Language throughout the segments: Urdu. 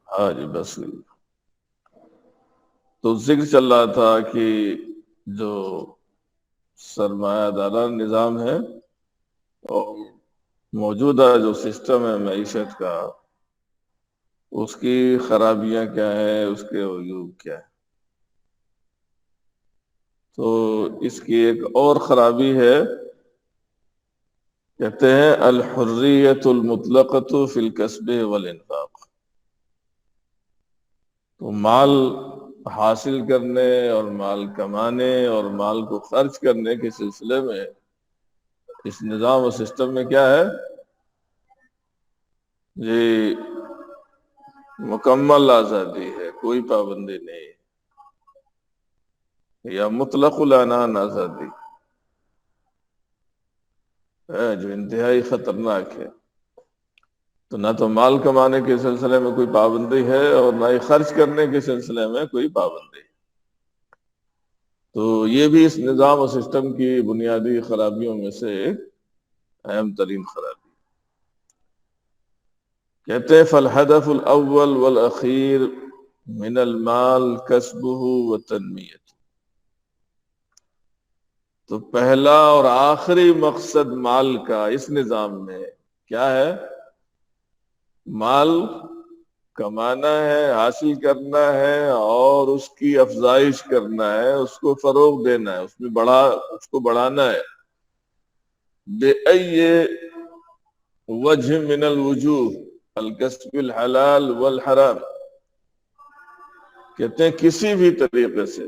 ہاں جی بس تو ذکر چل رہا تھا کہ جو سرمایہ دارانہ نظام ہے اور موجودہ جو سسٹم ہے معیشت کا، اس کی خرابیاں کیا ہے، اس کے عیوب کیا ہے. تو اس کی ایک اور خرابی ہے، کہتے ہیں الحریت المطلقۃ فی الکسب والانفاق. تو مال حاصل کرنے اور مال کمانے اور مال کو خرچ کرنے کے سلسلے میں اس نظام و سسٹم میں کیا ہے یہ مکمل آزادی ہے، کوئی پابندی نہیں یا مطلق العنان آزادی ہے جو انتہائی خطرناک ہے. تو نہ تو مال کمانے کے سلسلے میں کوئی پابندی ہے اور نہ ہی خرچ کرنے کے سلسلے میں کوئی پابندی. تو یہ بھی اس نظام و سسٹم کی بنیادی خرابیوں میں سے ایک اہم ترین خرابی. کہتے ہیں فالہدف الاول والاخیر من المال کسبہ وتنمیتہ. تو پہلا اور آخری مقصد مال کا اس نظام میں کیا ہے؟ مال کمانا ہے، حاصل کرنا ہے اور اس کی افزائش کرنا ہے، اس کو فروغ دینا ہے، اس کو بڑھانا ہے. بأي وجہ من الوجوہ الکسب الحلال والحرام. کہتے ہیں کسی بھی طریقے سے،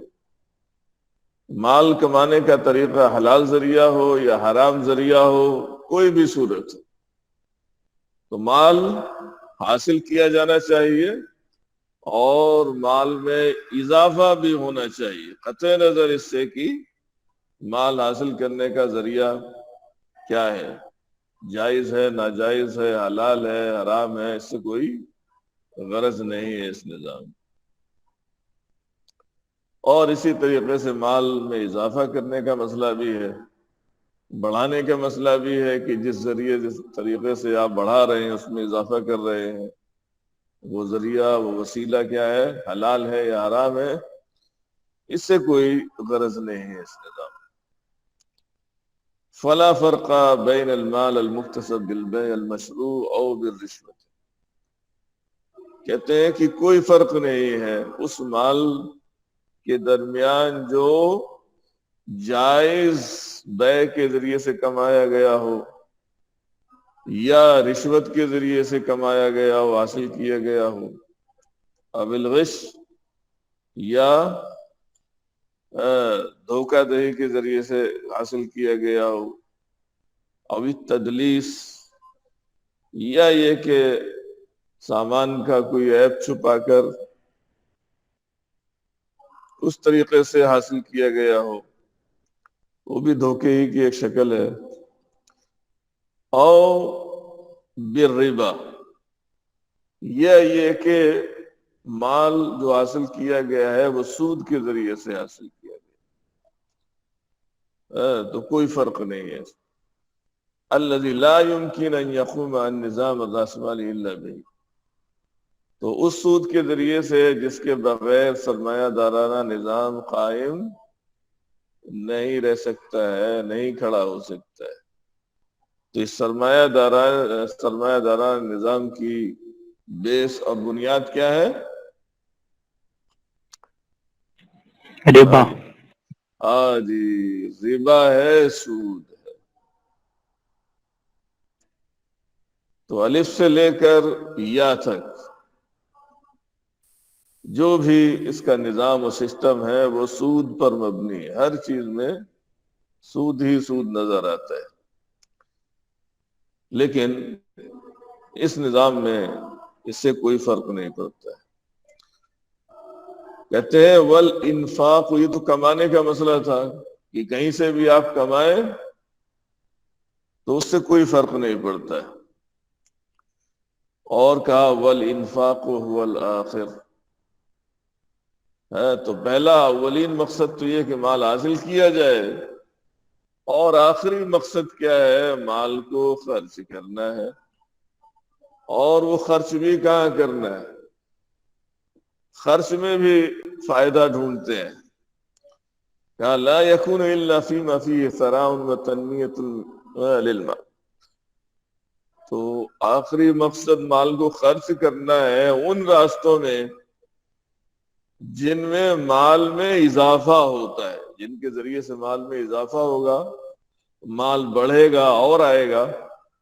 مال کمانے کا طریقہ حلال ذریعہ ہو یا حرام ذریعہ ہو، کوئی بھی صورت ہو، تو مال حاصل کیا جانا چاہیے اور مال میں اضافہ بھی ہونا چاہیے، قطع نظر اس سے کہ مال حاصل کرنے کا ذریعہ کیا ہے، جائز ہے، ناجائز ہے، حلال ہے، حرام ہے، اس سے کوئی غرض نہیں ہے اس نظام. اور اسی طریقے سے مال میں اضافہ کرنے کا مسئلہ بھی ہے، بڑھانے کا مسئلہ بھی ہے کہ جس طریقے سے آپ بڑھا رہے ہیں اس میں اضافہ کر رہے ہیں، وہ ذریعہ وہ وسیلہ کیا ہے، حلال ہے یا حرام ہے، اس سے کوئی غرض نہیں ہے اس نظام. فلا فرق بین المال المکتسب بالبیع المشروع او بالرشوۃ. کہتے ہیں کہ کوئی فرق نہیں ہے اس مال کے درمیان جو جائز بیع کے ذریعے سے کمایا گیا ہو یا رشوت کے ذریعے سے کمایا گیا ہو، حاصل کیا گیا ہو، اب الغش یا دھوکہ دہی کے ذریعے سے حاصل کیا گیا ہو، اب تدلیس یا یہ کہ سامان کا کوئی عیب چھپا کر اس طریقے سے حاصل کیا گیا ہو، وہ بھی دھوکے ہی کی ایک شکل ہے. او بالربا، یہ کہ مال جو حاصل کیا گیا ہے وہ سود کے ذریعے سے حاصل کیا گیا، تو کوئی فرق نہیں ہے. الذي لا يمكن ان يقوم النظام الراسمالي الا به. تو اس سود کے ذریعے سے جس کے بغیر سرمایہ دارانہ نظام قائم نہیں رہ سکتا ہے، نہیں کھڑا ہو سکتا ہے. تو اس سرمایہ دارانہ نظام کی بیس اور بنیاد کیا ہے؟ ربا. جی ربا ہے، سود ہے. تو الف سے لے کر یا تک جو بھی اس کا نظام و سسٹم ہے وہ سود پر مبنی ہے، ہر چیز میں سود ہی سود نظر آتا ہے. لیکن اس نظام میں اس سے کوئی فرق نہیں پڑتا ہے. کہتے ہیں والانفاق، یہ تو کمانے کا مسئلہ تھا کہ کہیں سے بھی آپ کمائیں تو اس سے کوئی فرق نہیں پڑتا ہے. اور کہا والانفاق هو الآخر، ہے تو پہلا اولین مقصد تو یہ کہ مال حاصل کیا جائے، اور آخری مقصد کیا ہے؟ مال کو خرچ کرنا ہے. اور وہ خرچ بھی کہاں کرنا ہے؟ خرچ میں بھی فائدہ ڈھونڈتے ہیں. کہا لا یکون الا فیما فیہ ثراء وتنمیۃ للمال. تو آخری مقصد مال کو خرچ کرنا ہے ان راستوں میں جن میں مال میں اضافہ ہوتا ہے، جن کے ذریعے سے مال میں اضافہ ہوگا، مال بڑھے گا اور آئے گا،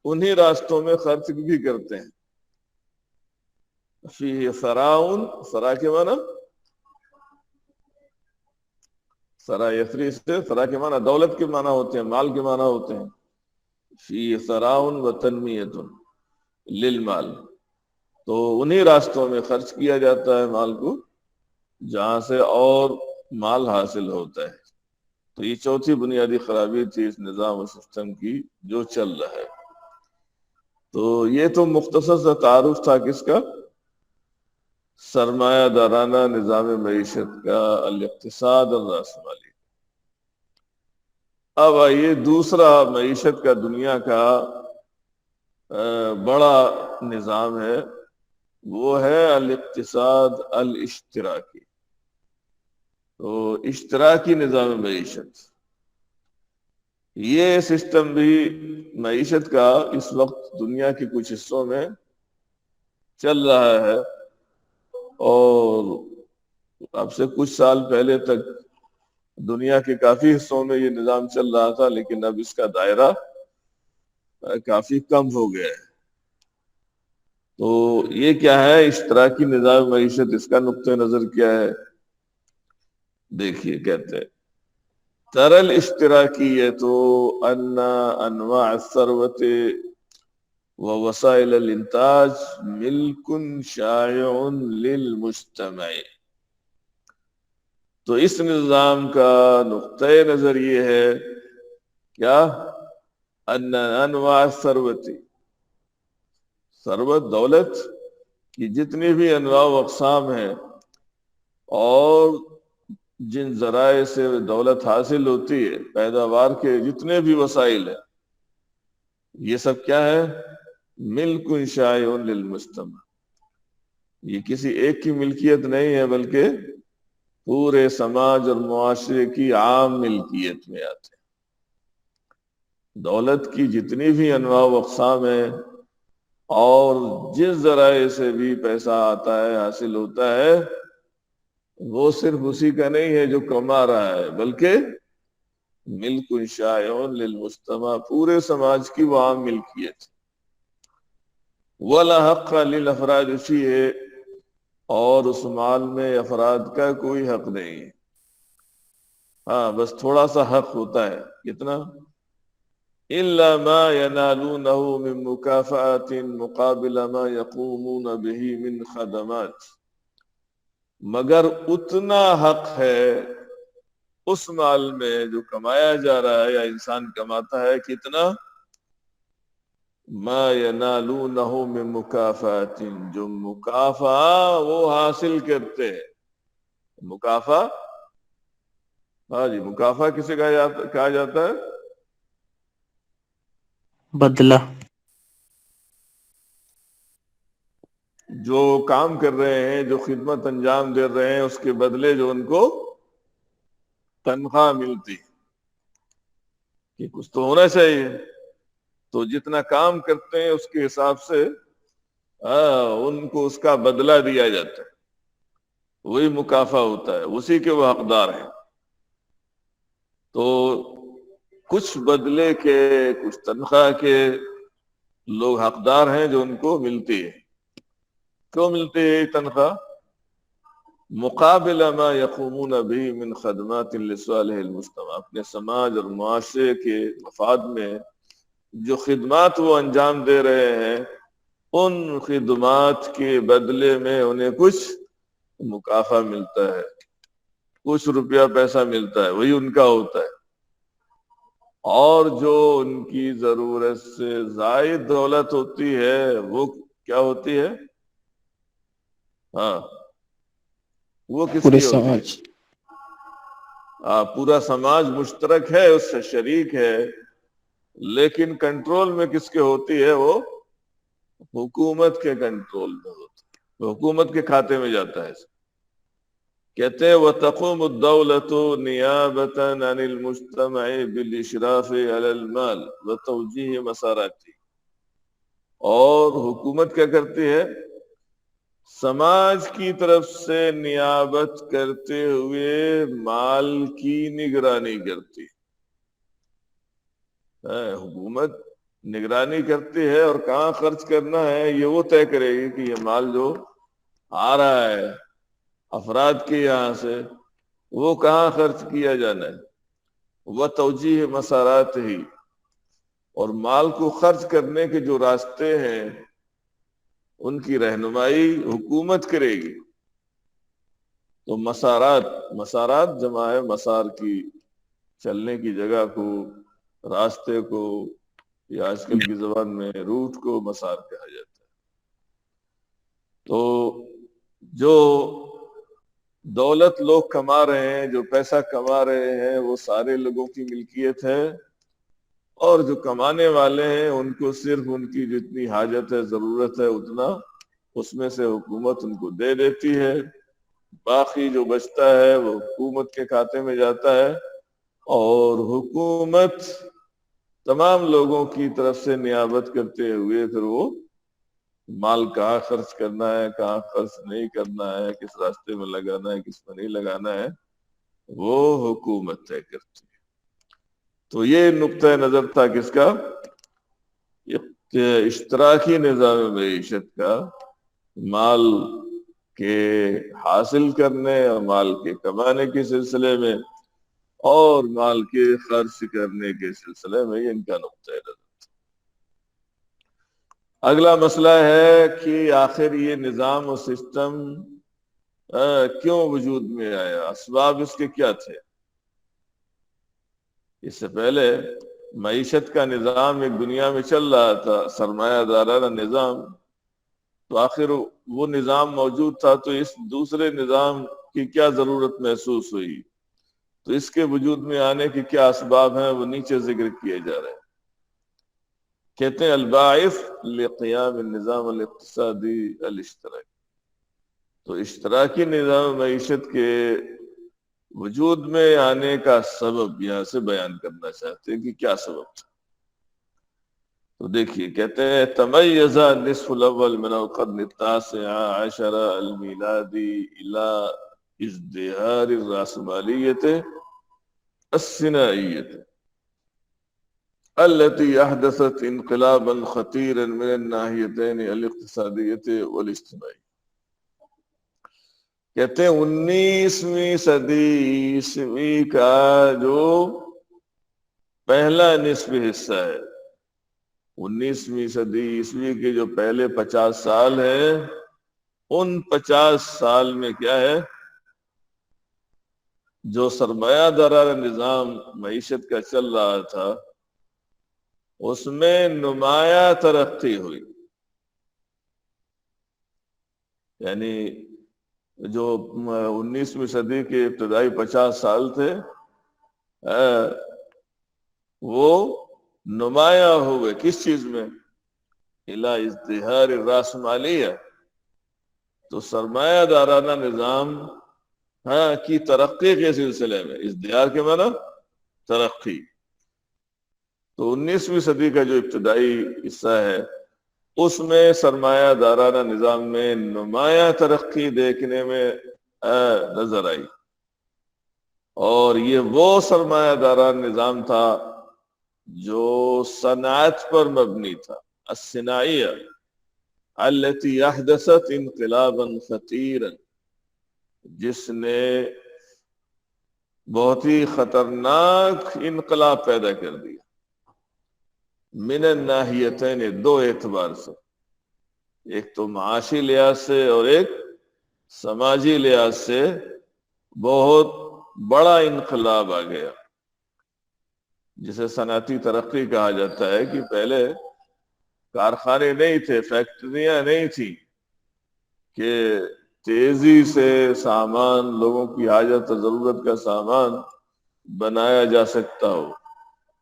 انہی راستوں میں خرچ بھی کرتے ہیں. فیہ ثراء، ثراء کے معنی ثراء یثری سے ثراء کے معنی دولت کے معنی ہوتے ہیں، مال کے معنی ہوتے ہیں. فیہ ثراء وتنمیۃ للمال، تو انہی راستوں میں خرچ کیا جاتا ہے مال کو جہاں سے اور مال حاصل ہوتا ہے. تو یہ چوتھی بنیادی خرابی تھی اس نظام و سسٹم کی جو چل رہا ہے. تو یہ تو مختصر سا تعارف تھا کس کا؟ سرمایہ دارانہ نظام معیشت کا، الاقتصاد الراسمالی. اب آئیے دوسرا معیشت کا دنیا کا بڑا نظام ہے، وہ ہے الاقتصاد الاشتراکی. تو اشتراکی نظام معیشت، یہ سسٹم بھی معیشت کا اس وقت دنیا کے کچھ حصوں میں چل رہا ہے، اور اب سے کچھ سال پہلے تک دنیا کے کافی حصوں میں یہ نظام چل رہا تھا، لیکن اب اس کا دائرہ کافی کم ہو گیا ہے. تو یہ کیا ہے اشتراکی نظام معیشت، اس کا نقطہ نظر کیا ہے؟ دیکھیے کہتے ہیں ترل اشتراکیت ان انواع الثروت ووسائل الانتاج ملک شائع للمجتمع. تو اس نظام کا نقطۂ نظر یہ ہے کیا؟ ان انواع الثروت، ثروت دولت کی جتنی بھی انواع و اقسام ہیں اور جن ذرائع سے دولت حاصل ہوتی ہے، پیداوار کے جتنے بھی وسائل ہیں، یہ سب کیا ہے؟ ملک شائع للمجتمع. یہ کسی ایک کی ملکیت نہیں ہے، بلکہ پورے سماج اور معاشرے کی عام ملکیت میں آتے ہیں. دولت کی جتنی بھی انواع و اقسام ہیں اور جس ذرائع سے بھی پیسہ آتا ہے، حاصل ہوتا ہے، وہ صرف اسی کا نہیں ہے جو کما رہا ہے، بلکہ ملک شائع للمجتمع، پورے سماج کی وہ عام ملکیت. ولا حق للافراد فیہ، اور اس مال میں افراد کا کوئی حق نہیں ہے. ہاں بس تھوڑا سا حق ہوتا ہے. کتنا؟ الا ما ينالونه من مكافآت مقابل ما يقومون به من خدمات، مگر اتنا حق ہے اس مال میں جو کمایا جا رہا ہے یا انسان کماتا ہے، کتنا؟ ما ینالونہ من مکافات، جو مکافہ وہ حاصل کرتے ہیں. مکافہ، ہاں جی، مکافہ کسے کہا جاتا ہے؟ بدلہ. جو کام کر رہے ہیں، جو خدمت انجام دے رہے ہیں، اس کے بدلے جو ان کو تنخواہ ملتی، کہ کچھ تو ہونا چاہیے. تو جتنا کام کرتے ہیں اس کے حساب سے ان کو اس کا بدلہ دیا جاتا ہے، وہی مکافہ ہوتا ہے، اسی کے وہ حقدار ہیں. تو کچھ بدلے کے، کچھ تنخواہ کے لوگ حقدار ہیں جو ان کو ملتی ہے. کیوں ملتی ہے یہ تنخواہ؟ مقابل ما یقومون به من خدمات لصالح المجتمع، اپنے سماج اور معاشرے کے مفاد میں جو خدمات وہ انجام دے رہے ہیں، ان خدمات کے بدلے میں انہیں کچھ مکافہ ملتا ہے، کچھ روپیہ پیسہ ملتا ہے، وہی ان کا ہوتا ہے. اور جو ان کی ضرورت سے زائد دولت ہوتی ہے وہ کیا ہوتی ہے؟ ہاں، وہ کس پورے کی ہوتی ہے؟ سماج. پورا سماج مشترک ہے، اس سے شریک ہے، لیکن کنٹرول میں کس کے ہوتی ہے؟ وہ حکومت کے کنٹرول میں ہوتی ہے، حکومت کے کھاتے میں جاتا ہے. کہتے ہیں وَتَقُومُ الدَّوْلَةُ نِيَابَةً عَنِ الْمُجْتَمَعِ بِالْإِشْرَافِ عَلَى الْمَالِ وَتَوْجِيهِ مَسَارَاتِهِ، اور حکومت کیا کرتی ہے؟ سماج کی طرف سے نیابت کرتے ہوئے مال کی نگرانی کرتی ہے۔ حکومت نگرانی کرتی ہے اور کہاں خرچ کرنا ہے یہ وہ طے کرے گی کہ یہ مال جو آ رہا ہے افراد کے یہاں سے وہ کہاں خرچ کیا جانا ہے۔ وہ توجیہ مسارات ہی، اور مال کو خرچ کرنے کے جو راستے ہیں ان کی رہنمائی حکومت کرے گی۔ تو مسارات جمع ہے مسار کی، چلنے کی جگہ کو، راستے کو، یا آج کل کی زبان میں روٹ کو مسار کہا جاتا ہے۔ تو جو دولت لوگ کما رہے ہیں، جو پیسہ کما رہے ہیں، وہ سارے لوگوں کی ملکیت ہے، اور جو کمانے والے ہیں ان کو صرف ان کی جتنی حاجت ہے، ضرورت ہے، اتنا اس میں سے حکومت ان کو دے دیتی ہے۔ باقی جو بچتا ہے وہ حکومت کے کھاتے میں جاتا ہے، اور حکومت تمام لوگوں کی طرف سے نیابت کرتے ہوئے پھر وہ مال کہاں خرچ کرنا ہے، کہاں خرچ نہیں کرنا ہے، کس راستے میں لگانا ہے، کس میں نہیں لگانا ہے، وہ حکومت طے کرتی ہے۔ تو یہ نقطہ نظر تھا کس کا؟ اشتراکی نظام معیشت کا، مال کے حاصل کرنے اور مال کے کمانے کے سلسلے میں اور مال کے خرچ کرنے کے سلسلے میں، یہ ان کا نقطہ نظر۔ اگلا مسئلہ ہے کہ آخر یہ نظام و سسٹم کیوں وجود میں آیا، اسباب اس کے کیا تھے؟ اس سے پہلے معیشت کا نظام ایک دنیا میں چل رہا تھا، سرمایہ دارانہ نظام، تو آخر وہ نظام موجود تھا تو اس دوسرے نظام کی کیا ضرورت محسوس ہوئی؟ تو اس کے وجود میں آنے کے کیا اسباب ہیں وہ نیچے ذکر کیے جا رہے ہیں۔ کہتے ہیں الباعث لقیام النظام الاقتصادی الاشتراکی، تو اشتراکی نظام معیشت کے وجود میں آنے کا سبب یہاں سے بیان کرنا چاہتے ہیں کہ کیا سبب تھا۔ تو دیکھیے کہتے ہیں تمیز النصف الاول من القرن التاسع عشر المیلادی الى ازدہار الراسمالیت الصناعیت التي احدثت انقلابا خطيرا من الناحیتین الاقتصادیت والاجتماعی۔ کہتے ہیں 19ویں صدی عیسوی کا جو پہلا نصف حصہ ہے، 19ویں صدی عیسوی کے جو پہلے 50 سال ہیں، ان 50 سال میں کیا ہے، جو سرمایہ دارانہ نظام معیشت کا چل رہا تھا اس میں نمایاں ترقی ہوئی۔ یعنی جو 19ویں صدی کے ابتدائی 50 سال تھے وہ نمایاں ہوئے کس چیز میں؟ الی ازدہار الراسمالیہ، تو سرمایہ دارانہ نظام کی ترقی کے سلسلے میں، ازدہار کے معنی ترقی۔ تو 19ویں صدی کا جو ابتدائی حصہ ہے اس میں سرمایہ دارانہ نظام میں نمایاں ترقی دیکھنے میں نظر آئی، اور یہ وہ سرمایہ دارانہ نظام تھا جو صنعت پر مبنی تھا، الصناعیہ التي احدثت انقلابا خطیرا، جس نے بہت ہی خطرناک انقلاب پیدا کر دیا، من الناحیتین، دو اعتبار سے، ایک تو معاشی لحاظ سے اور ایک سماجی لحاظ سے بہت بڑا انقلاب آ گیا، جسے صنعتی ترقی کہا جاتا ہے کہ پہلے کارخانے نہیں تھے، فیکٹریاں نہیں تھیں کہ تیزی سے سامان، لوگوں کی حاجت اور ضرورت کا سامان بنایا جا سکتا ہو،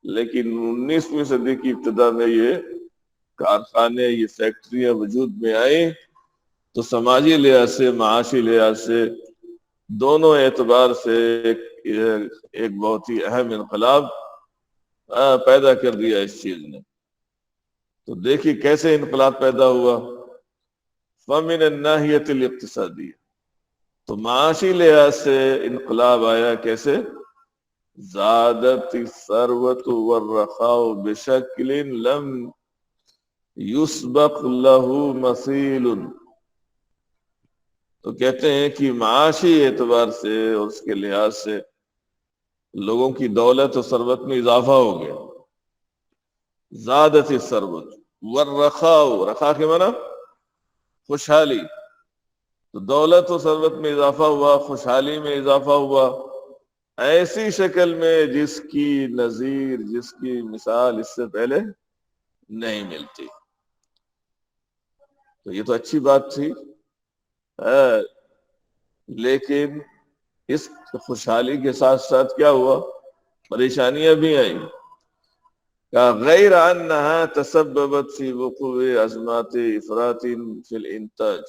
لیکن 19ویں صدی کی ابتدا میں یہ کارخانے، یہ فیکٹریاں وجود میں آئیں تو سماجی لحاظ سے، معاشی لحاظ سے دونوں اعتبار سے ایک بہت ہی اہم انقلاب پیدا کر دیا اس چیز نے. تو دیکھیے کیسے انقلاب پیدا ہوا. فمن الناحیۃ الاقتصادیہ، تو معاشی لحاظ سے انقلاب آیا کیسے؟ زادت الثروۃ والرخاء بشکل لم یسبق له مثیل. تو کہتے ہیں کہ معاشی اعتبار سے اور اس کے لحاظ سے لوگوں کی دولت و ثروت میں اضافہ ہو گیا. زادت الثروۃ والرخاء، رخاء کے معنی خوشحالی. تو دولت و ثروت میں اضافہ ہوا، خوشحالی میں اضافہ ہوا ایسی شکل میں جس کی نظیر، جس کی مثال اس سے پہلے نہیں ملتی. تو یہ تو اچھی بات تھی، لیکن اس خوشحالی کے ساتھ ساتھ کیا ہوا؟ پریشانیاں بھی آئیں. غیر انہا تسببت فی وقوع ازمات افراط فی الانتاج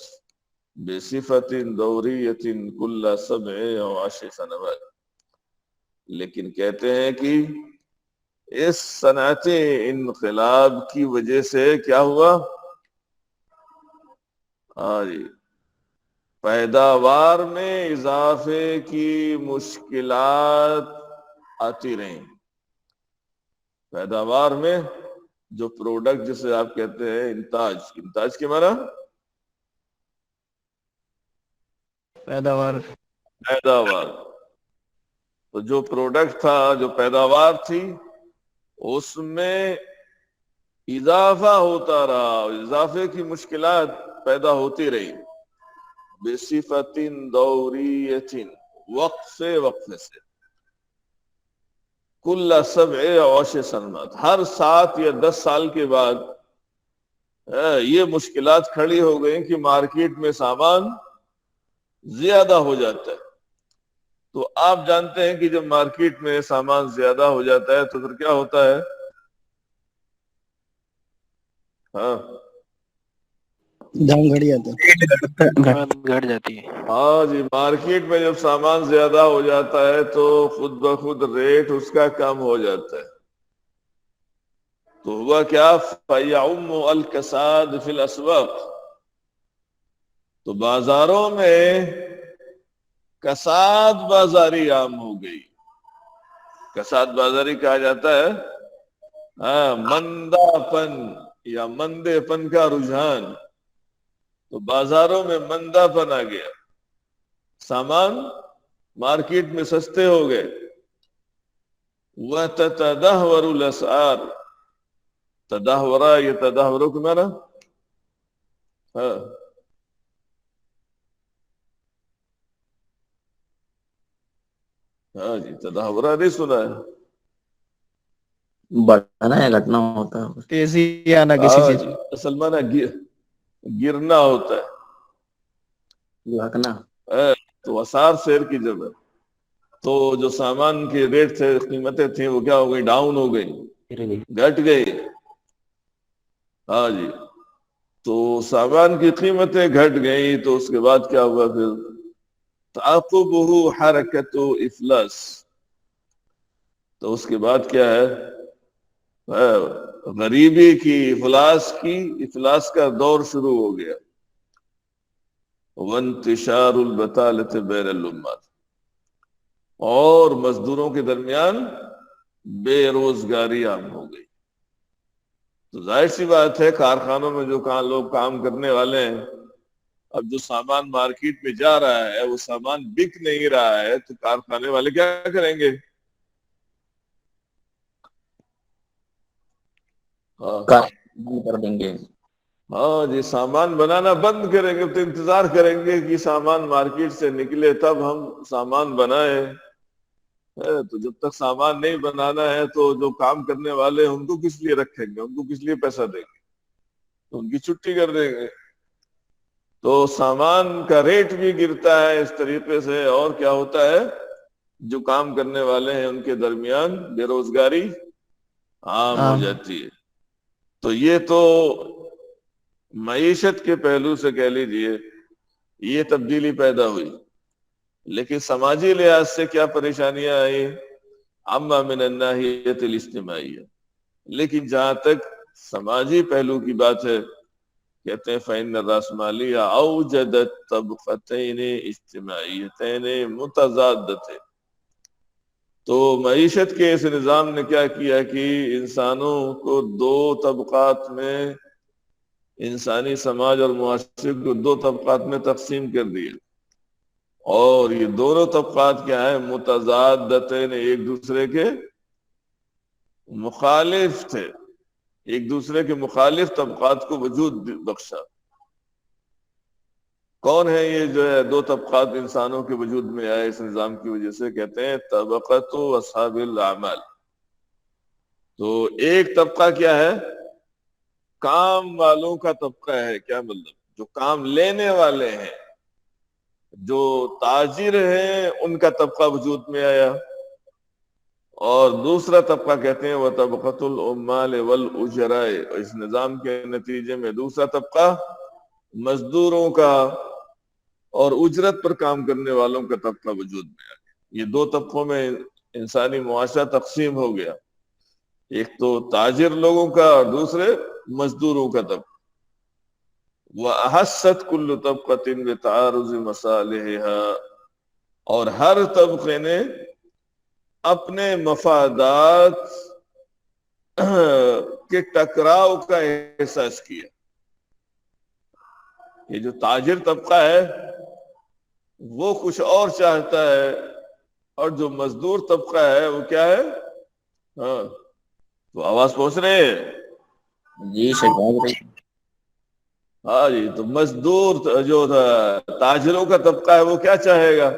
بصفت دوریت کل 7 او 10 سنوات. لیکن کہتے ہیں کہ اس صنعتی انقلاب کی وجہ سے کیا ہوا؟ جی، پیداوار میں اضافے کی مشکلات آتی رہیں. پیداوار میں جو پروڈکٹ جسے آپ کہتے ہیں انتاج، انتاج کے معنی پیداوار. تو جو پروڈکٹ تھا، جو پیداوار تھی، اس میں اضافہ ہوتا رہا، اضافے کی مشکلات پیدا ہوتی رہی. بصفت دوریت، وقفے سے. کل 7 او 10 سنوات، ہر 7 یا 10 سال کے بعد یہ مشکلات کھڑی ہو گئیں کہ مارکیٹ میں سامان زیادہ ہو جاتا ہے. تو آپ جانتے ہیں کہ جب مارکیٹ میں سامان زیادہ ہو جاتا ہے تو پھر کیا ہوتا ہے؟ دام گھٹ جاتا ہے، گھٹ جاتی ہے. ہاں جی، مارکیٹ میں جب سامان زیادہ ہو جاتا ہے تو خود بخود ریٹ اس کا کم ہو جاتا ہے. تو ہوا کیا؟ فَيَعُمُّ الْكَسَادُ فِي الْأَسْوَاقِ. تو بازاروں میں کساد بازاری عام ہو گئی. کساد بازاری کہا جاتا ہے مندہ پن یا مندے پن کا رجحان. تو بازاروں میں مندہ پن آ گیا، سامان مارکیٹ میں سستے ہو گئے. وَتَتَدَهْوَرُ الْأَسْعَارُ. تدہورا، یہ تدہوروں کے معنی ہاں جی، تدہورا نہیں سنا ہے؟ بڑھنا ہے، گھٹنا ہوتا ہے، تیزی آنا کسی چیز. جی، اصل معنی گرنا ہوتا ہے. لگنا. تو اسعار شیر کی جگہ، تو جو سامان کے ریٹ تھے، قیمتیں تھیں، وہ کیا ہو گئی؟ ڈاؤن ہو گئی، گھٹ گئی. ہاں جی، تو سامان کی قیمتیں گھٹ گئیں تو اس کے بعد کیا ہوا؟ پھر تعقبہ حرکت افلاس. تو اس کے بعد کیا ہے؟ غریبی کی، افلاس کا دور شروع ہو گیا. وانتشار البطالۃ بین الامت، اور مزدوروں کے درمیان بے روزگاری عام ہو گئی. تو ظاہر سی بات ہے، کارخانوں میں جو لوگ کام کرنے والے ہیں، اب جو سامان مارکیٹ میں جا رہا ہے وہ سامان بک نہیں رہا ہے، تو کارخانے والے کیا کریں گے؟ کر دیں گے. ہاں جی، سامان بنانا بند کریں گے. تو انتظار کریں گے کہ سامان مارکیٹ سے نکلے تب ہم سامان بنائیں. تو جب تک سامان نہیں بنانا ہے تو جو کام کرنے والے ہیں ان کو کس لیے رکھیں گے؟ ان کو کس لیے پیسہ دیں گے؟ تو ان کی چھٹی کر دیں گے. تو سامان کا ریٹ بھی گرتا ہے اس طریقے سے. اور کیا ہوتا ہے؟ جو کام کرنے والے ہیں ان کے درمیان بے روزگاری عام ہو جاتی ہے. تو یہ تو معیشت کے پہلو سے کہہ لیجئے یہ تبدیلی پیدا ہوئی. لیکن سماجی لحاظ سے کیا پریشانیاں آئی؟ اما من الناحیت الاجتماعیہ، لیکن جہاں تک سماجی پہلو کی بات ہے، کہتے ہیں فإن الرأسمالیہ اوجدت طبقتین اجتماعیتین متضادتین، تو معیشت کے اس نظام نے کیا کیا کہ انسانوں کو دو طبقات میں، انسانی سماج اور معاشرے کو دو طبقات میں تقسیم کر دیا، اور یہ دونوں طبقات کیا ہیں؟ متضادتین، ایک دوسرے کے مخالف تھے، ایک دوسرے کے مخالف طبقات کو وجود بخشا۔ کون ہے یہ جو ہے دو طبقات انسانوں کے وجود میں آئے اس نظام کی وجہ سے؟ کہتے ہیں طبقۃ اصحاب الاعمال۔ تو ایک طبقہ کیا ہے؟ کام والوں کا طبقہ ہے۔ کیا مطلب؟ جو کام لینے والے ہیں، جو تاجر ہیں، ان کا طبقہ وجود میں آیا۔ اور دوسرا طبقہ کہتے ہیں وہ طبقۃ العمال والاجراء، اس نظام کے نتیجے میں دوسرا طبقہ مزدوروں کا اور اجرت پر کام کرنے والوں کا طبقہ وجود میں آ گیا۔ یہ دو طبقوں میں انسانی معاشرہ تقسیم ہو گیا، ایک تو تاجر لوگوں کا اور دوسرے مزدوروں کا طبقہ۔ وَأَحَسَّتْ كُلُّ طَبْقَةٍ بِتَعَارُضِ مَصَالِحِهَا، اور ہر طبقے نے اپنے مفادات کے ٹکراؤ کا احساس کیا۔ یہ جو تاجر طبقہ ہے وہ کچھ اور چاہتا ہے، اور جو مزدور طبقہ ہے وہ کیا ہے؟ ہاں تو آواز پہنچ رہے ہیں؟ جی شکایت رہی۔ ہاں جی، تو مزدور جو تاجروں کا طبقہ ہے وہ کیا چاہے گا؟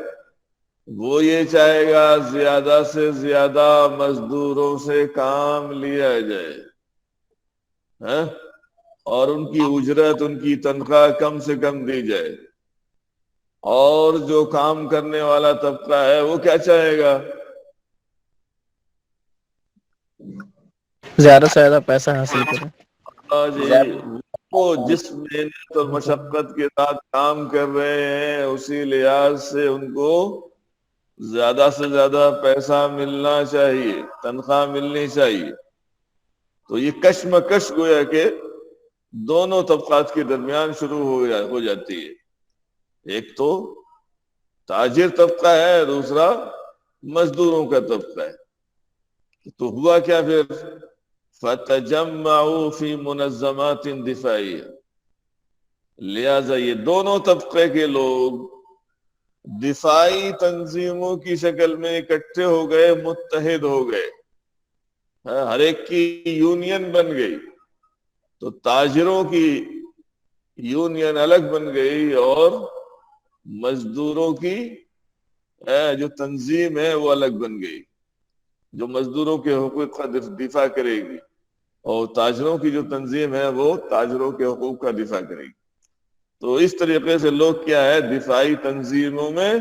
وہ یہ چاہے گا زیادہ سے زیادہ مزدوروں سے کام لیا جائے، ہاں، اور ان کی اجرت، ان کی تنخواہ کم سے کم دی جائے۔ اور جو کام کرنے والا طبقہ ہے وہ کیا چاہے گا؟ زیادہ سے زیادہ پیسہ حاصل کریں۔ ہاں جی، وہ جس محنت اور مشقت کے ساتھ کام کر رہے ہیں اسی لحاظ سے ان کو زیادہ سے زیادہ پیسہ ملنا چاہیے، تنخواہ ملنی چاہیے۔ تو یہ کشمکش گویا کہ دونوں طبقات کے درمیان شروع ہو جاتی ہے، ایک تو تاجر طبقہ ہے، دوسرا مزدوروں کا طبقہ ہے۔ تو ہوا کیا پھر؟ فَتَجَمَّعُوا فِي مُنَظَّمَاتٍ دِفَاعِيَّةٍ، لہذا یہ دونوں طبقے کے لوگ دفاعی تنظیموں کی شکل میں اکٹھے ہو گئے، متحد ہو گئے، ہر ایک کی یونین بن گئی۔ تو تاجروں کی یونین الگ بن گئی اور مزدوروں کی جو تنظیم ہے وہ الگ بن گئی، جو مزدوروں کے حقوق کا دفاع کرے گی، اور تاجروں کی جو تنظیم ہے وہ تاجروں کے حقوق کا دفاع کرے گی۔ تو اس طریقے سے لوگ کیا ہے؟ دفاعی تنظیموں میں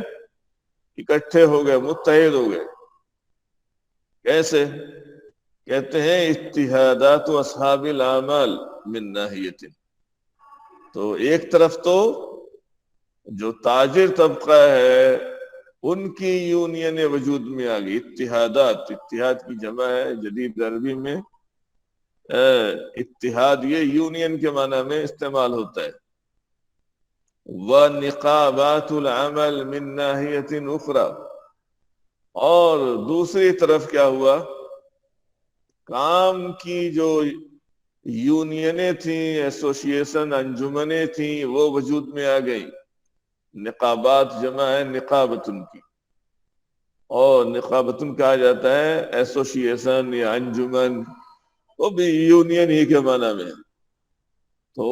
اکٹھے ہو گئے، متحد ہو گئے۔ کیسے؟ کہتے ہیں اتحادات اصحاب الاعمال من ناحیت، تو ایک طرف تو جو تاجر طبقہ ہے ان کی یونین وجود میں آ گئی، اتحادات، اتحاد کی جمع ہے جدید عربی میں اتحاد، یہ یونین کے معنی میں استعمال ہوتا ہے۔ وَنِقَابَاتُ الْعَمَلِ مِن نَاحِيَةٍ أُخْرَى، اور دوسری طرف کیا ہوا؟ کام کی جو یونینیں تھیں، ایسوسییشن، انجمنیں تھیں، وہ وجود میں آ گئی۔ نقابات جمع ہے نقابتن کی، اور نقابتن کہا جاتا ہے ایسوسییشن یا انجمن، وہ بھی یونین ہی کے معنی میں۔ تو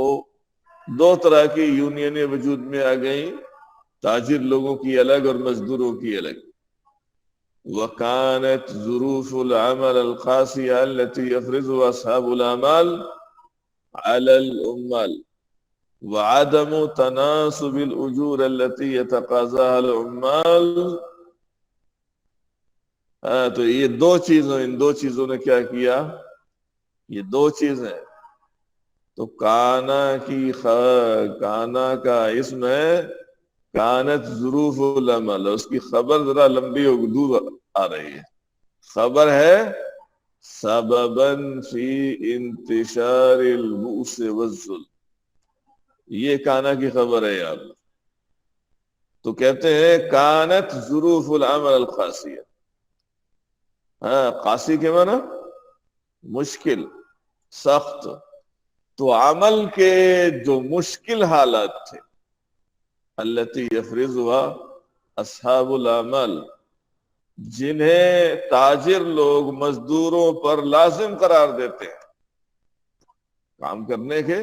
دو طرح کی یونینیں وجود میں آ گئیں، تاجر لوگوں کی الگ اور مزدوروں کی الگ۔ وَكَانَتْ ظُرُوفُ الْعَمَلِ الْقَاسِيَةِ الَّتِي يَفْرِضُهَا أَصْحَابُ الْأَعْمَالِ عَلَى الْعُمَّالِ وَعَدَمُ تَنَاسُبِ الْأُجُورِ الَّتِي يَتَقَاضَاهَا الْعُمَّالِ، تو یہ ان دو چیزوں نے کیا کیا؟ یہ دو چیزیں تو کانا کا اسم ہے کانت ظروف العمل، اس کی خبر ذرا لمبی و دور آ رہی ہے. خبر ہے سبباً فی انتشار البؤس والذل، یہ کانا کی خبر ہے یار. تو کہتے ہیں کانت ظروف العمل القاسیہ. ہاں، قاسی کے معنی مشکل، سخت. تو عمل کے جو مشکل حالات تھے، التی یفرضها اصحاب العمل، جنہیں تاجر لوگ مزدوروں پر لازم قرار دیتے ہیں، کام کرنے کے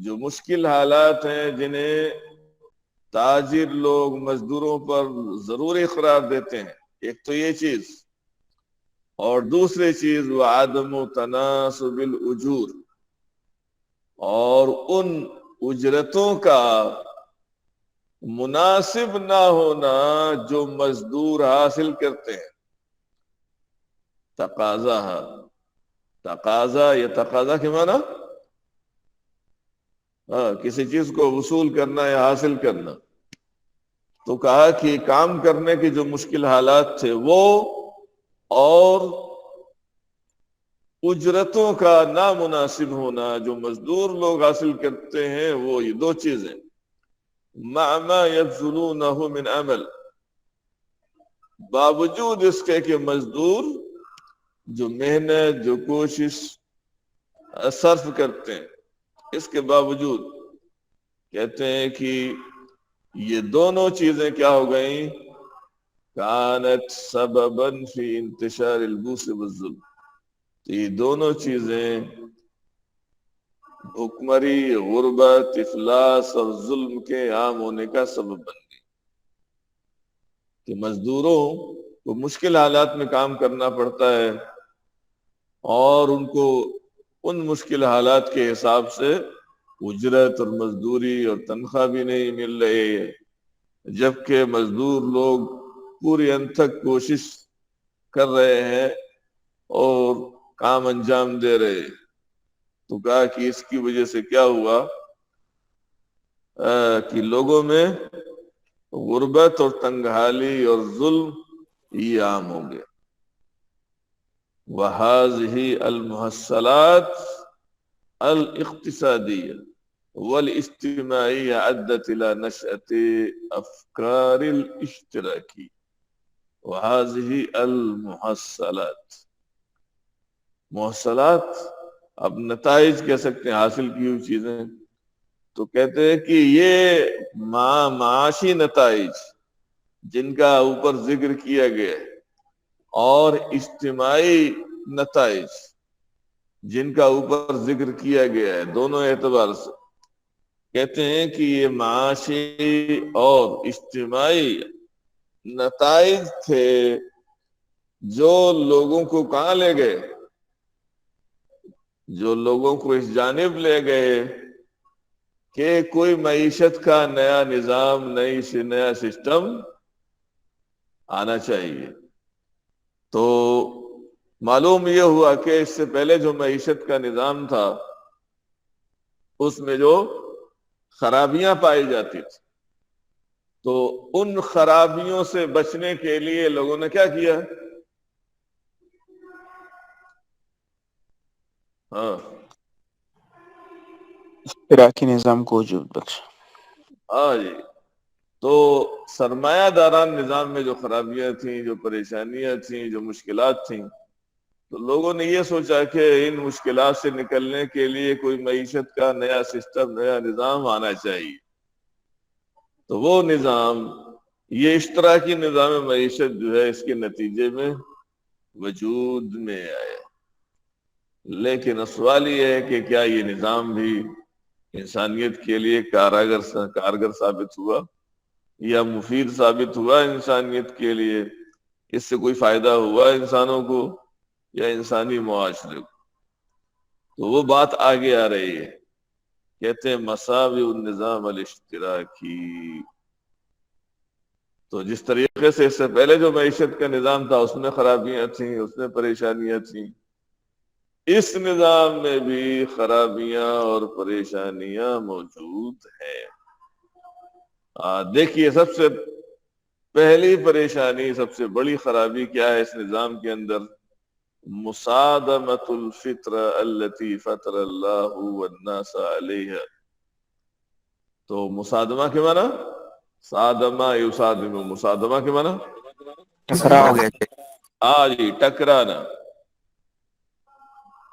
جو مشکل حالات ہیں جنہیں تاجر لوگ مزدوروں پر ضروری قرار دیتے ہیں، ایک تو یہ چیز، اور دوسری چیز وہ عدم تناسب الاجور، اور ان اجرتوں کا مناسب نہ ہونا جو مزدور حاصل کرتے ہیں. تقاضا ہے، تقاضا، یہ تقاضا کے معنی کسی چیز کو وصول کرنا یا حاصل کرنا. تو کہا کہ کام کرنے کے جو مشکل حالات تھے وہ، اور اجرتوں کا نامناسب ہونا جو مزدور لوگ حاصل کرتے ہیں، وہ یہ دو چیزیں. مع ما یبذلونہ من عمل، باوجود اس کے کہ مزدور جو محنت، جو کوشش صرف کرتے ہیں، اس کے باوجود کہتے ہیں کہ یہ دونوں چیزیں کیا ہو گئیں؟ کانت سببا فی انتشار البؤس والذل. یہ دونوں چیزیں بھوکمری، غربت، افلاس اور ظلم کے عام ہونے کا سبب بن گئی. کہ مزدوروں کو مشکل حالات میں کام کرنا پڑتا ہے، اور ان کو ان مشکل حالات کے حساب سے اجرت اور مزدوری اور تنخواہ بھی نہیں مل رہی ہے، جبکہ مزدور لوگ پوری انتھک کوشش کر رہے ہیں اور کام انجام دے رہے. تو کہا کہ اس کی وجہ سے کیا ہوا کہ لوگوں میں غربت اور تنگحالی اور ظلم یہ عام ہو گیا. وَهَذِهِ الْمُحَصَّلَاتِ الْاِقْتِصَادِيَّةِ وَالْاجْتِمَاعِيَّةِ عَدَّتْ إِلَى نَشْأَةِ أَفْكَارِ الْاشْتِرَاكِ. وَهَذِهِ الْمُحَصَّلَاتِ، محصلات اب نتائج کہہ سکتے ہیں، حاصل کی ہوئی چیزیں. تو کہتے ہیں کہ یہ معاشی نتائج جن کا اوپر ذکر کیا گیا ہے، اور اجتماعی نتائج جن کا اوپر ذکر کیا گیا ہے، دونوں اعتبار سے کہتے ہیں کہ یہ معاشی اور اجتماعی نتائج تھے جو لوگوں کو کہاں لے گئے، جو لوگوں کو اس جانب لے گئے کہ کوئی معیشت کا نیا نظام، نیا سسٹم آنا چاہیے. تو معلوم یہ ہوا کہ اس سے پہلے جو معیشت کا نظام تھا اس میں جو خرابیاں پائی جاتی تھی، تو ان خرابیوں سے بچنے کے لیے لوگوں نے کیا کیا؟ ہاں، اشتراکی نظام کو وجود بخشا. ہاں جی. تو سرمایہ داران نظام میں جو خرابیاں تھیں، جو پریشانیاں تھیں، جو مشکلات تھیں، تو لوگوں نے یہ سوچا کہ ان مشکلات سے نکلنے کے لیے کوئی معیشت کا نیا سسٹم، نیا نظام آنا چاہیے. تو وہ نظام، یہ اشتراکی نظام معیشت جو ہے، اس کے نتیجے میں وجود میں آیا. لیکن سوال یہ ہے کہ کیا یہ نظام بھی انسانیت کے لیے کارگر ثابت ہوا یا مفید ثابت ہوا انسانیت کے لیے؟ اس سے کوئی فائدہ ہوا انسانوں کو یا انسانی معاشرے کو؟ تو وہ بات آگے آ رہی ہے. کہتے ہیں مساوئ النظام الاشتراکی. تو جس طریقے سے اس سے پہلے جو معیشت کا نظام تھا اس میں خرابیاں تھیں، اس میں پریشانیاں تھیں، اس نظام میں بھی خرابیاں اور پریشانیاں موجود ہیں. دیکھیے سب سے پہلی پریشانی، سب سے بڑی خرابی کیا ہے اس نظام کے اندر؟ مصادمت الفطر التي فطر اللہ والناس علیہ. تو مصادمہ کے معنی صادمہ یصادم، مصادمہ کے معنی ٹکرا ہو گیا جی ٹکرانا.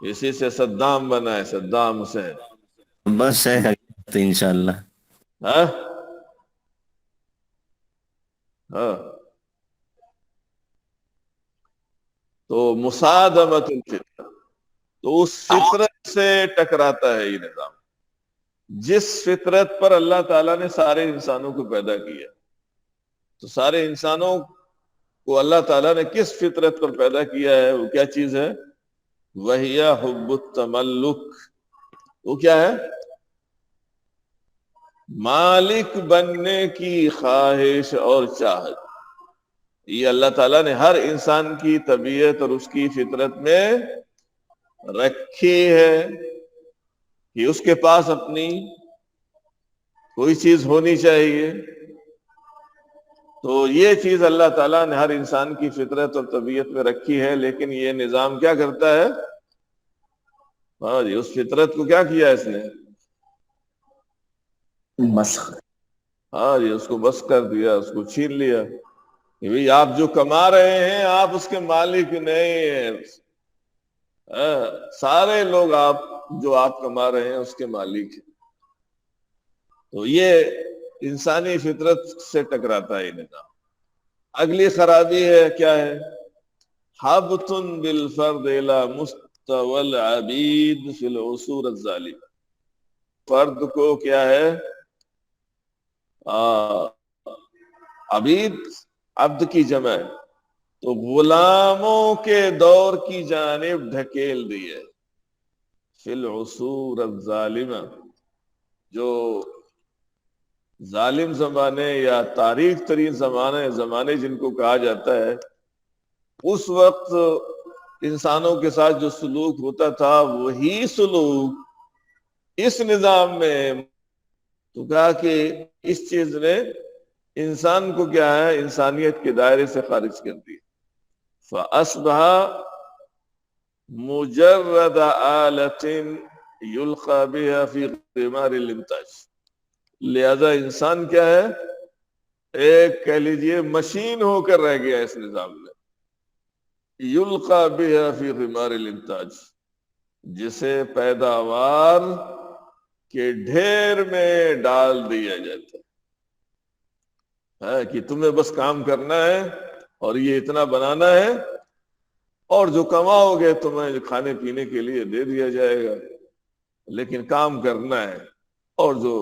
اسی سے صدام بنا ہے، صدام حسین. بس ہے تو انشاءاللہ. ہاں ہاں. تو مصادمت الفطر، تو اس فطرت سے ٹکراتا ہے یہ نظام، جس فطرت پر اللہ تعالیٰ نے سارے انسانوں کو پیدا کیا. تو سارے انسانوں کو اللہ تعالیٰ نے کس فطرت پر پیدا کیا ہے؟ وہ کیا چیز ہے؟ وَهِيَ حُبُّ التَّمَلُّكِ. وہ کیا ہے؟ مالک بننے کی خواہش اور چاہت. یہ اللہ تعالیٰ نے ہر انسان کی طبیعت اور اس کی فطرت میں رکھی ہے کہ اس کے پاس اپنی کوئی چیز ہونی چاہیے. تو یہ چیز اللہ تعالیٰ نے ہر انسان کی فطرت اور طبیعت میں رکھی ہے، لیکن یہ نظام کیا کرتا ہے؟ ہاں جی، اس فطرت کو کیا کیا اس نے؟ مسخ. ہاں جی، اس کو بس کر دیا، اس کو چھین لیا کہ بھئی آپ جو کما رہے ہیں آپ اس کے مالک نہیں ہیں. سارے لوگ آپ جو آپ کما رہے ہیں اس کے مالک ہیں. تو یہ انسانی فطرت سے ٹکراتا ہے یہ نظام. اگلی خرابی ہے، کیا ہے؟ حبط بالفرد الى مستوى العبید فی العصور الظالمہ. فرد کو کیا ہے؟ عبید، عبد کی جمع ہے، تو غلاموں کے دور کی جانب ڈھکیل دیے فی العصور الظالمہ. جو ظالم زمانے یا تاریخ ترین زمانے جن کو کہا جاتا ہے، اس وقت انسانوں کے ساتھ جو سلوک ہوتا تھا وہی سلوک اس نظام میں. تو کہا کہ اس چیز نے انسان کو کیا ہے؟ انسانیت کے دائرے سے خارج کر دیا. فَأَصْبَحَ مُجَرَّدَ آلَةٍ يُلْقَى بِهَا فِي غِمَارِ الْإِنْتَاجِ. لہذا انسان کیا ہے؟ ایک کہہ لیجئے مشین ہو کر رہ گیا اس نظام میں. یلقا بها فی غمار الانتاج، جسے پیداوار کے ڈھیر میں ڈال دیا جاتا ہے کہ تمہیں بس کام کرنا ہے اور یہ اتنا بنانا ہے، اور جو کماؤ گے تمہیں کھانے پینے کے لیے دے دیا جائے گا، لیکن کام کرنا ہے، اور جو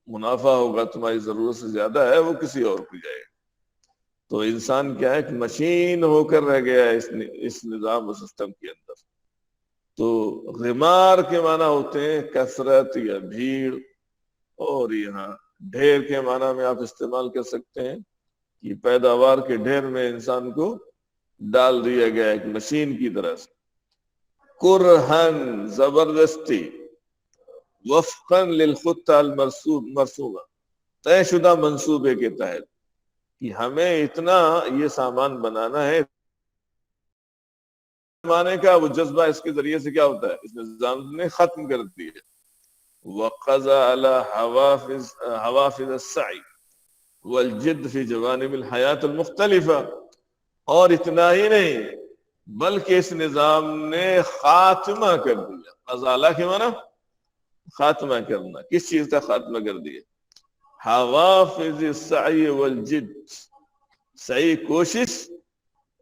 منافع ہوگا تمہاری ضرورت سے زیادہ ہے وہ کسی اور کو جائے گا. تو انسان کیا ہے کہ مشین ہو کر رہ گیا ہے اس نظام و سسٹم کے اندر. تو غمار کے معنی ہوتے ہیں کثرت یا بھیڑ، اور یہاں ڈھیر کے معنی میں آپ استعمال کر سکتے ہیں کہ پیداوار کے ڈھیر میں انسان کو ڈال دیا گیا ایک مشین کی طرح سے. کرہن، زبردستی، وفقا للخطہ المرسومہ، طے شدہ منصوبے کے تحت کہ ہمیں اتنا یہ سامان بنانا ہے. زمانے کا وہ جذبہ اس کے ذریعے سے کیا ہوتا ہے؟ اس نظام نے ختم کر دیا. وَقَضَى عَلَى حَوَافِظَ السَّعِي وَالْجِدِّ فِي جَوَانِبِ الْحَيَاةِ الْمُخْتَلِفَةِ. اور اتنا ہی نہیں بلکہ اس نظام نے خاتمہ کر دیا. ازالہ کے معنی خاتمہ کرنا. کس چیز کا خاتمہ کر دیا؟ حوافظ السعی والجد. سعی کوشش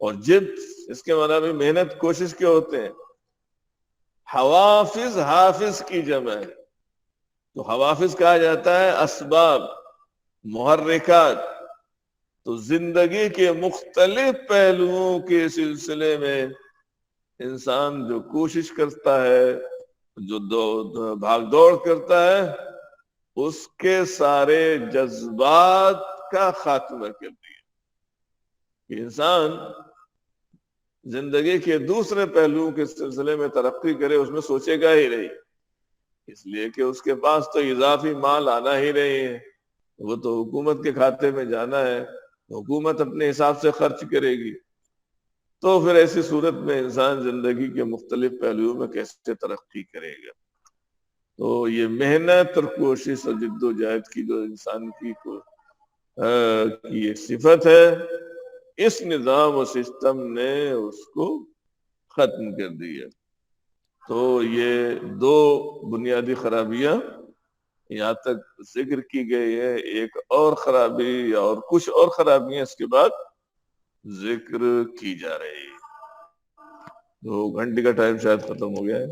اور جد، اس کے معنی بھی محنت کوشش کے ہوتے ہیں. حوافظ حافظ کی جمع ہے، تو حوافظ کہا جاتا ہے اسباب، محرکات. تو زندگی کے مختلف پہلوؤں کے سلسلے میں انسان جو کوشش کرتا ہے، جو بھاگ دوڑ کرتا ہے، اس کے سارے جذبات کا خاتمہ کر دیا. انسان زندگی کے دوسرے پہلوؤں کے سلسلے میں ترقی کرے، اس میں سوچے گا ہی نہیں، اس لیے کہ اس کے پاس تو اضافی مال آنا ہی نہیں ہے. وہ تو حکومت کے کھاتے میں جانا ہے، حکومت اپنے حساب سے خرچ کرے گی، تو پھر ایسی صورت میں انسان زندگی کے مختلف پہلوؤں میں کیسے ترقی کرے گا؟ تو یہ محنت اور کوشش اور جد و جہد کی جو انسان کی ایک صفت ہے، اس نظام و سسٹم نے اس کو ختم کر دیا۔ تو یہ دو بنیادی خرابیاں یہاں تک ذکر کی گئی ہے، ایک اور خرابی یا اور کچھ اور خرابیاں اس کے بعد ذکر کی جا رہی ہے۔ 2 گھنٹے کا ٹائم شاید ختم ہو گیا ہے۔